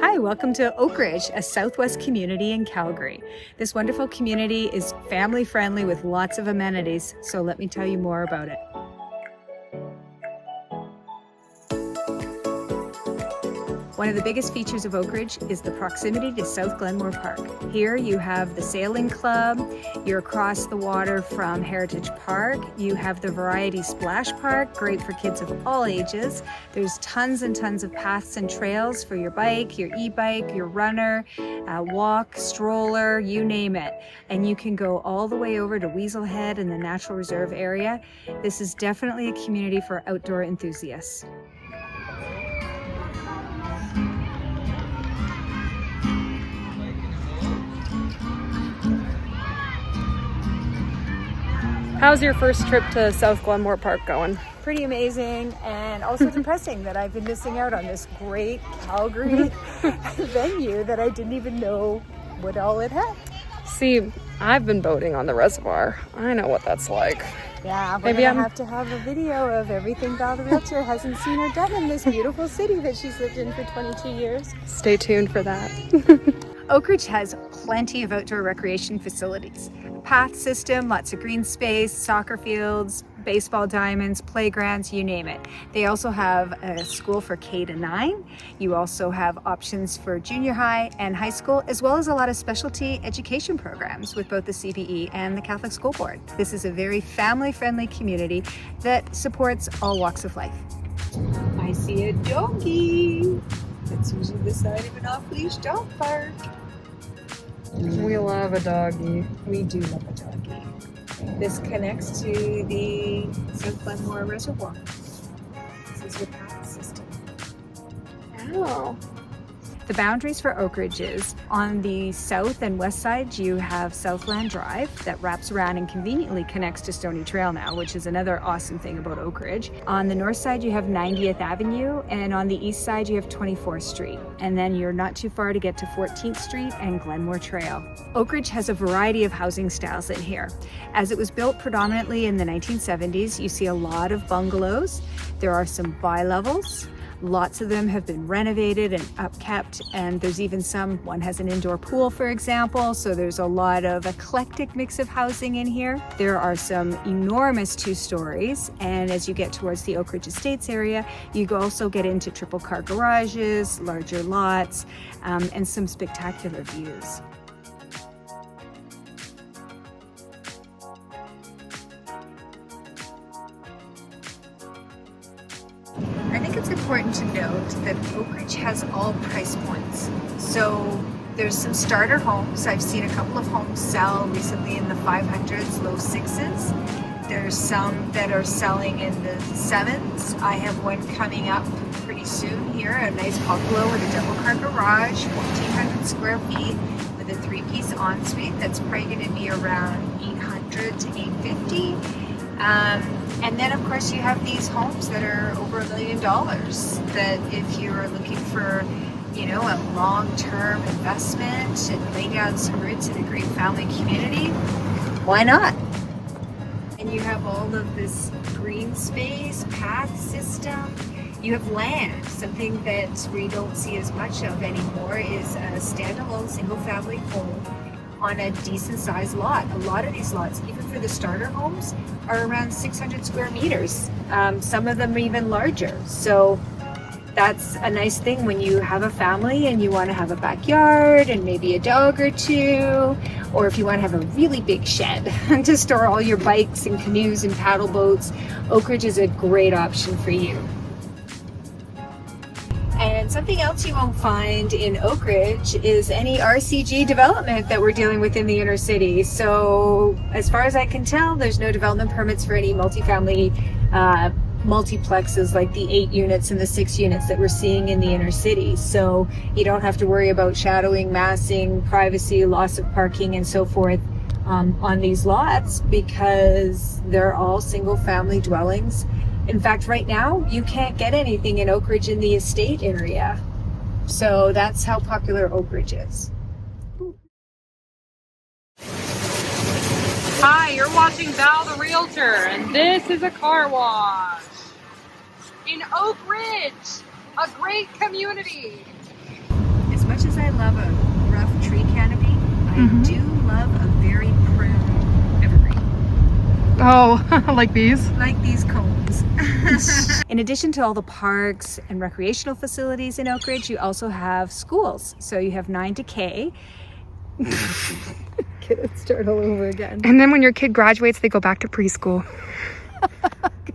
Hi, welcome to Oakridge, a Southwest community in Calgary. This wonderful community is family friendly with lots of amenities, so let me tell you more about it. One of the biggest features of Oakridge is the proximity to South Glenmore Park. Here you have the sailing club, you're across the water from Heritage Park, you have the Variety Splash Park, great for kids of all ages. There's tons and tons of paths and trails for your bike, your e-bike, your runner, walk, stroller, you name it. And you can go all the way over to Weasel Head in the Natural Reserve area. This is definitely a community for outdoor enthusiasts. How's your first trip to South Glenmore Park going? Pretty amazing, and also depressing that I've been missing out on this great Calgary venue that I didn't even know what all it had. See, I've been boating on the reservoir. I know what that's like. Yeah, we're gonna have to have a video of everything Val the Realtor hasn't seen or done in this beautiful city that she's lived in for 22 years. Stay tuned for that. Oakridge has plenty of outdoor recreation facilities. Path system, lots of green space, soccer fields, baseball diamonds, playgrounds, you name it. They also have a school for K to 9. You also have options for junior high and high school, as well as a lot of specialty education programs with both the CBE and the Catholic School Board. This is a very family-friendly community that supports all walks of life. I see a doggy. That's usually the sign of an off-leash dog park. We love a doggy. We do love a doggy. This connects to the South Glenmore Reservoir. This is your path system. Oh. The boundaries for Oakridge is on the south and west side you have Southland Drive that wraps around and conveniently connects to Stony Trail now, which is another awesome thing about Oakridge. On the north side you have 90th Avenue, and on the east side you have 24th Street. And then you're not too far to get to 14th Street and Glenmore Trail. Oakridge has a variety of housing styles in here. As it was built predominantly in the 1970s, you see a lot of bungalows. There are some bi-levels. Lots of them have been renovated and upkept, and there's even one has an indoor pool, for example, so there's a lot of eclectic mix of housing in here. There are some enormous 2-stories, and as you get towards the Oakridge Estates area, you also get into triple car garages, larger lots, and some spectacular views. I think it's important to note that Oakridge has all price points. So there's some starter homes. I've seen a couple of homes sell recently in the 500s, low 6s. There's some that are selling in the 7s. I have one coming up pretty soon here, a nice bungalow with a double car garage, 1,400 square feet with a 3-piece ensuite. That's probably going to be around $800 to $850. And then of course you have these homes that are over $1 million that if you're looking for, you know, a long-term investment and lay down some roots in a great family community, why not? And you have all of this green space, path system. You have land. Something that we don't see as much of anymore is a standalone single-family home on a decent sized lot. A lot of these lots, even for the starter homes, are around 600 square meters. Some of them are even larger. So that's a nice thing when you have a family and you want to have a backyard and maybe a dog or two, or if you want to have a really big shed to store all your bikes and canoes and paddle boats, Oakridge is a great option for you. And something else you won't find in Oakridge is any RCG development that we're dealing with in the inner city. So as far as I can tell, there's no development permits for any multifamily multiplexes like the 8 units and the 6 units that we're seeing in the inner city. So you don't have to worry about shadowing, massing, privacy, loss of parking, and so forth on these lots because they're all single family dwellings. In fact, right now, you can't get anything in Oakridge in the estate area. So that's how popular Oakridge is. Hi, you're watching Val the Realtor, and this is a car wash in Oakridge, a great community. It's much as I love a rough tree canopy, I do love a very prune evergreen. Oh, like these? Like these cones. In addition to all the parks and recreational facilities in Oakridge, you also have schools. So you have 9 to K. Okay, let's start all over again. And then when your kid graduates, they go back to preschool.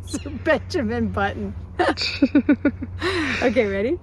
So Benjamin Button. Okay, ready?